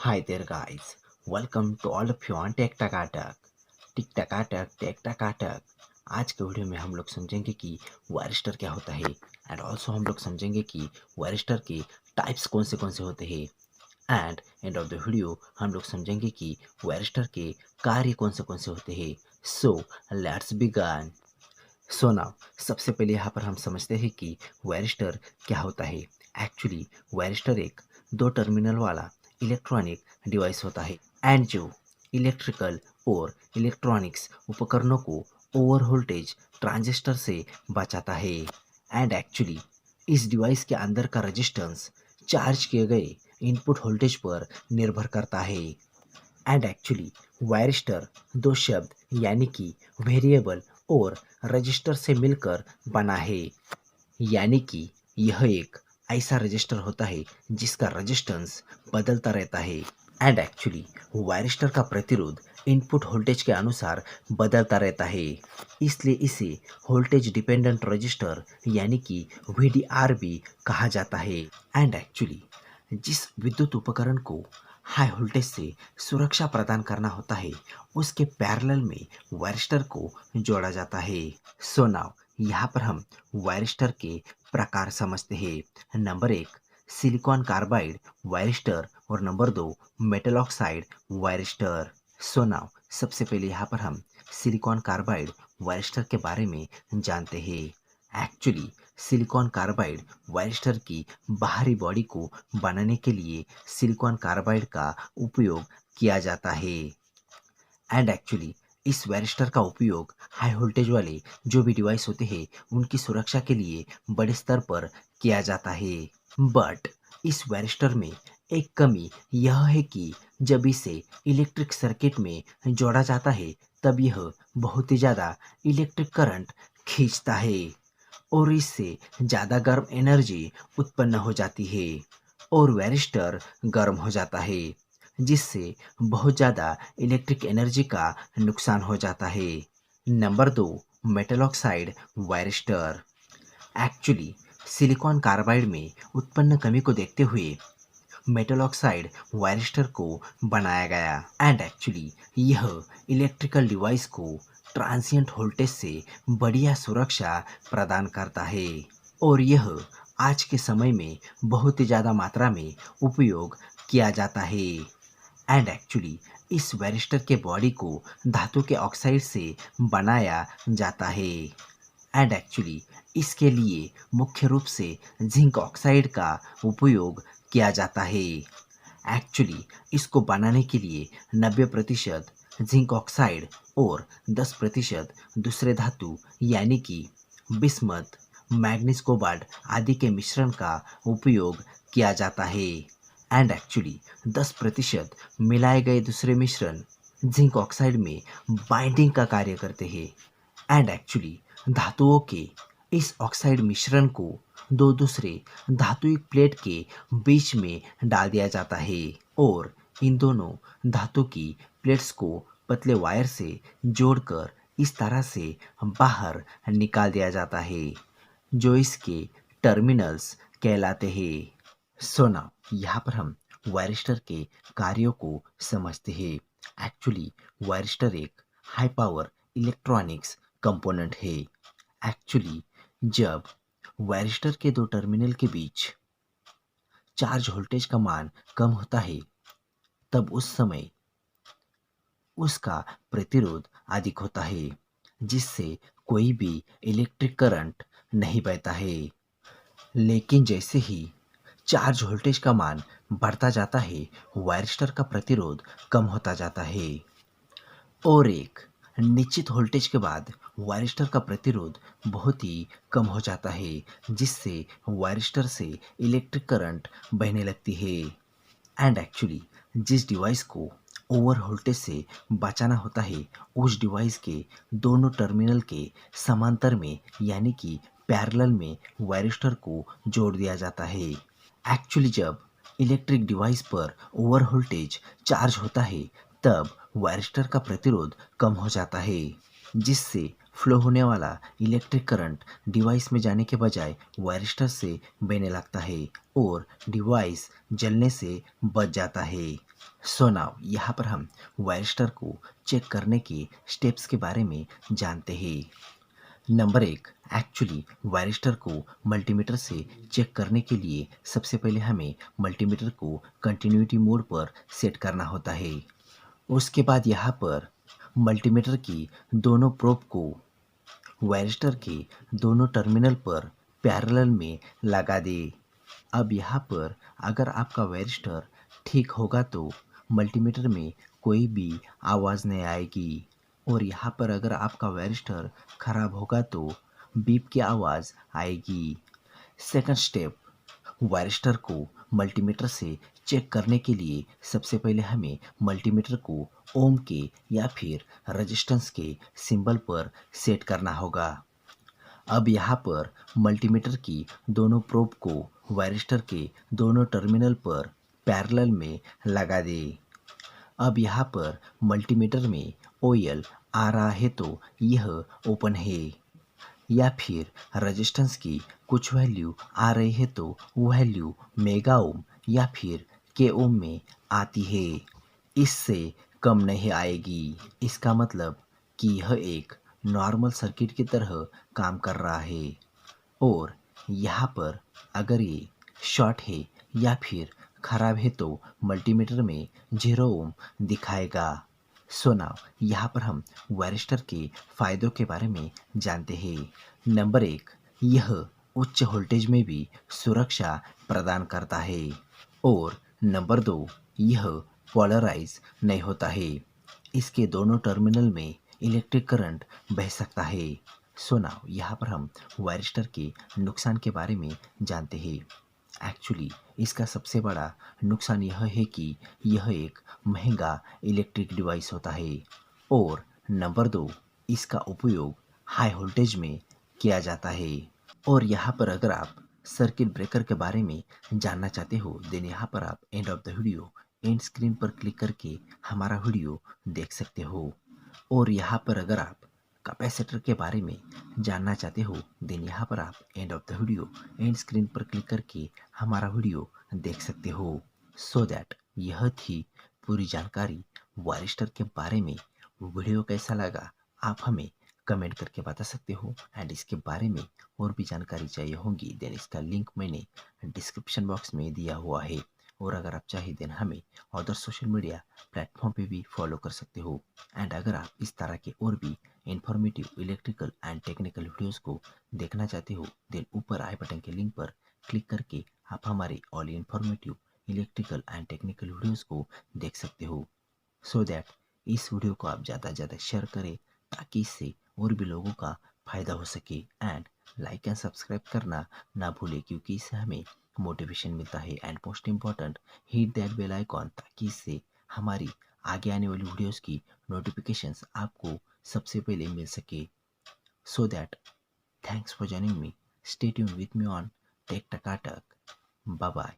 Hi there, guys. Welcome to all of you on tech टकाटक टिक टकाटक tech टकाटक। आज के वीडियो में हम लोग समझेंगे कि वायरिस्टर क्या होता है एंड ऑल्सो हम लोग समझेंगे कि वायरिस्टर के टाइप्स कौन से होते हैं and end of the video हम लोग समझेंगे कि वायरिस्टर के कार्य कौन से होते हैं। So let's begin. So now सबसे पहले यहाँ पर हम समझते हैं कि वायरिस्टर क्या होता है। एक्चुअली वायरिस्टर एक दो टर्मिनल वाला इलेक्ट्रॉनिक डिवाइस होता है एंड जो इलेक्ट्रिकल और इलेक्ट्रॉनिक्स उपकरणों को ओवर वोल्टेज ट्रांजिस्टर से बचाता है एंड एक्चुअली इस डिवाइस के अंदर का रेजिस्टेंस चार्ज किए गए इनपुट वोल्टेज पर निर्भर करता है एंड एक्चुअली वायरिस्टर दो शब्द यानी कि वेरिएबल और रजिस्टर से मिलकर बना है। यानी कि यह एक ऐसा रजिस्टर होता है जिसका रेजिस्टेंस बदलता रहता है एंड एक्चुअली वायरिस्टर का प्रतिरोध इनपुट वोल्टेज के अनुसार बदलता रहता है, इसलिए इसे वोल्टेज डिपेंडेंट रजिस्टर यानी कि वीडीआर भी कहा जाता है एंड एक्चुअली जिस विद्युत उपकरण को हाई वोल्टेज से सुरक्षा प्रदान करना होता है उसके पैरेलल में वायरिस्टर को जोड़ा जाता है। सो नाउ यहाँ पर हम वायरिस्टर के प्रकार समझते हैं। नंबर एक सिलिकॉन कार्बाइड वायरिस्टर और नंबर दो मेटल ऑक्साइड वायरिस्टर। सो नाउ सबसे पहले यहाँ पर हम सिलिकॉन कार्बाइड वायरिस्टर के बारे में जानते हैं। एक्चुअली सिलिकॉन कार्बाइड वायरिस्टर की बाहरी बॉडी को बनाने के लिए सिलिकॉन कार्बाइड का उपयोग किया जाता है एंड एक्चुअली इस वायरिस्टर का उपयोग हाई वोल्टेज वाले जो भी डिवाइस होते हैं उनकी सुरक्षा के लिए बड़े स्तर पर किया जाता है। बट इस वायरिस्टर में एक कमी यह है कि जब इसे इलेक्ट्रिक सर्किट में जोड़ा जाता है तब यह बहुत ही ज़्यादा इलेक्ट्रिक करंट खींचता है और इससे ज़्यादा गर्म एनर्जी उत्पन्न हो जाती है और वायरिस्टर गर्म हो जाता है जिससे बहुत ज़्यादा इलेक्ट्रिक एनर्जी का नुकसान हो जाता है। नंबर दो metal oxide varistor. Actually silicon carbide में उत्पन्न कमी को देखते हुए मेटल ऑक्साइड वायरिस्टर को बनाया गया एंड एक्चुअली यह इलेक्ट्रिकल डिवाइस को ट्रांसिएंट वोल्टेज से बढ़िया सुरक्षा प्रदान करता है और यह आज के समय में बहुत ही ज़्यादा मात्रा में उपयोग किया जाता है एंड एक्चुअली इस वायरिस्टर के बॉडी को धातु के ऑक्साइड से बनाया जाता है एंड एक्चुअली इसके लिए मुख्य रूप से जिंक ऑक्साइड का उपयोग किया जाता है। एक्चुअली इसको बनाने के लिए 90% जिंक ऑक्साइड और 10% दूसरे धातु यानी कि बिस्मथ, मैग्नीज कोबाल्ट आदि के मिश्रण का उपयोग किया जाता है एंड एक्चुअली 10% मिलाए गए दूसरे मिश्रण जिंक ऑक्साइड में बाइंडिंग का कार्य करते हैं एंड एक्चुअली धातुओं के इस ऑक्साइड मिश्रण को दो दूसरे धातुइक प्लेट के बीच में डाल दिया जाता है और इन दोनों धातु की प्लेट्स को पतले वायर से जोड़कर इस तरह से बाहर निकाल दिया जाता है जो इसके टर्मिनल्स कहलाते हैं। सो नाउ यहाँ पर हम वायरिस्टर के कार्यों को समझते हैं। एक्चुअली वायरिस्टर एक हाई पावर इलेक्ट्रॉनिक्स कंपोनेंट है। एक्चुअली जब वायरिस्टर के दो टर्मिनल के बीच चार्ज वोल्टेज का मान कम होता है तब उस समय उसका प्रतिरोध अधिक होता है जिससे कोई भी इलेक्ट्रिक करंट नहीं बहता है। लेकिन जैसे ही चार्ज वोल्टेज का मान बढ़ता जाता है वायरिस्टर का प्रतिरोध कम होता जाता है और एक निश्चित वोल्टेज के बाद वायरिस्टर का प्रतिरोध बहुत ही कम हो जाता है जिससे वायरिस्टर से इलेक्ट्रिक करंट बहने लगती है एंड एक्चुअली जिस डिवाइस को ओवर वोल्टेज से बचाना होता है उस डिवाइस के दोनों टर्मिनल के समांतर में यानी कि पैरेलल में वायरिस्टर को जोड़ दिया जाता है। एक्चुअली जब इलेक्ट्रिक डिवाइस पर ओवर वोल्टेज चार्ज होता है तब वायरिस्टर का प्रतिरोध कम हो जाता है जिससे फ्लो होने वाला इलेक्ट्रिक करंट डिवाइस में जाने के बजाय वायरिस्टर से बहने लगता है और डिवाइस जलने से बच जाता है। सो नाउ यहाँ पर हम वायरिस्टर को चेक करने के स्टेप्स के बारे में जानते हैं। नंबर एक, एक्चुअली वायरिस्टर को मल्टीमीटर से चेक करने के लिए सबसे पहले हमें मल्टीमीटर को कंटिन्यूटी मोड पर सेट करना होता है। उसके बाद यहाँ पर मल्टीमीटर की दोनों प्रोब को वायरिस्टर के दोनों टर्मिनल पर पैरेलल में लगा दे। अब यहाँ पर अगर आपका वायरिस्टर ठीक होगा तो मल्टीमीटर में कोई भी आवाज़ नहीं आएगी, और यहाँ पर अगर आपका वायरिस्टर खराब होगा तो बीप की आवाज़ आएगी। सेकंड स्टेप, वायरिस्टर को मल्टीमीटर से चेक करने के लिए सबसे पहले हमें मल्टीमीटर को ओम के या फिर रेजिस्टेंस के सिंबल पर सेट करना होगा। अब यहाँ पर मल्टीमीटर की दोनों प्रोब को वायरिस्टर के दोनों टर्मिनल पर पैरेलल में लगा दे। अब यहाँ पर मल्टीमीटर में ओएल आ रहा है तो यह ओपन है, या फिर रेजिस्टेंस की कुछ वैल्यू आ रही है तो वैल्यू मेगा ओम या फिर के ओम में आती है, इससे कम नहीं आएगी। इसका मतलब कि यह एक नॉर्मल सर्किट की तरह काम कर रहा है। और यहाँ पर अगर ये शॉर्ट है या फिर खराब है तो मल्टीमीटर में 0 ओम दिखाएगा। सो नाउ यहाँ पर हम वायरिस्टर के फायदों के बारे में जानते हैं। नंबर एक, यह उच्च वोल्टेज में भी सुरक्षा प्रदान करता है। और नंबर दो, यह पोलराइज नहीं होता है। इसके दोनों टर्मिनल में इलेक्ट्रिक करंट बह सकता है। सो नाउ यहाँ पर हम वायरिस्टर के नुकसान के बारे में जानते हैं। एक्चुअली इसका सबसे बड़ा नुकसान यह है कि यह एक महंगा इलेक्ट्रिक डिवाइस होता है। और नंबर दो, इसका उपयोग हाई वोल्टेज में किया जाता है। और यहाँ पर अगर आप सर्किट ब्रेकर के बारे में जानना चाहते हो देन यहाँ पर आप end of the video and screen पर क्लिक करके हमारा वीडियो देख सकते हो। और यहाँ पर अगर आप कैपेसिटर के बारे में जानना चाहते हो देन यहाँ पर आप end of the video and screen पर क्लिक करके हमारा वीडियो देख सकते हो। सो दैट यह थी पूरी जानकारी वायरिस्टर के बारे में। वीडियो कैसा लगा आप हमें कमेंट करके बता सकते हो, एंड इसके बारे में और भी जानकारी चाहिए होगी देन इसका लिंक मैंने डिस्क्रिप्शन बॉक्स में दिया हुआ है। और अगर आप चाहे देन हमें अदर सोशल मीडिया प्लेटफॉर्म पे भी फॉलो कर सकते हो। एंड अगर आप इस तरह के और भी informative electrical and technical videos को देखना चाहते हो देन ऊपर आई बटन के लिंक पर क्लिक करके आप हमारे all informative electrical and technical videos को देख सकते हो। सो दैट इस वीडियो को आप ज़्यादा से ज़्यादा शेयर करें ताकि इससे और भी लोगों का फायदा हो सके। एंड लाइक एंड सब्सक्राइब करना ना भूलें क्योंकि इससे हमें मोटिवेशन मिलता है। And most important, hit that bell icon ताकि इससे हमारी आगे आने वाली वीडियोस की नोटिफिकेशंस आपको सबसे पहले मिल सके। So that thanks for joining me, stay tuned with me on tech Takatak. Bye bye.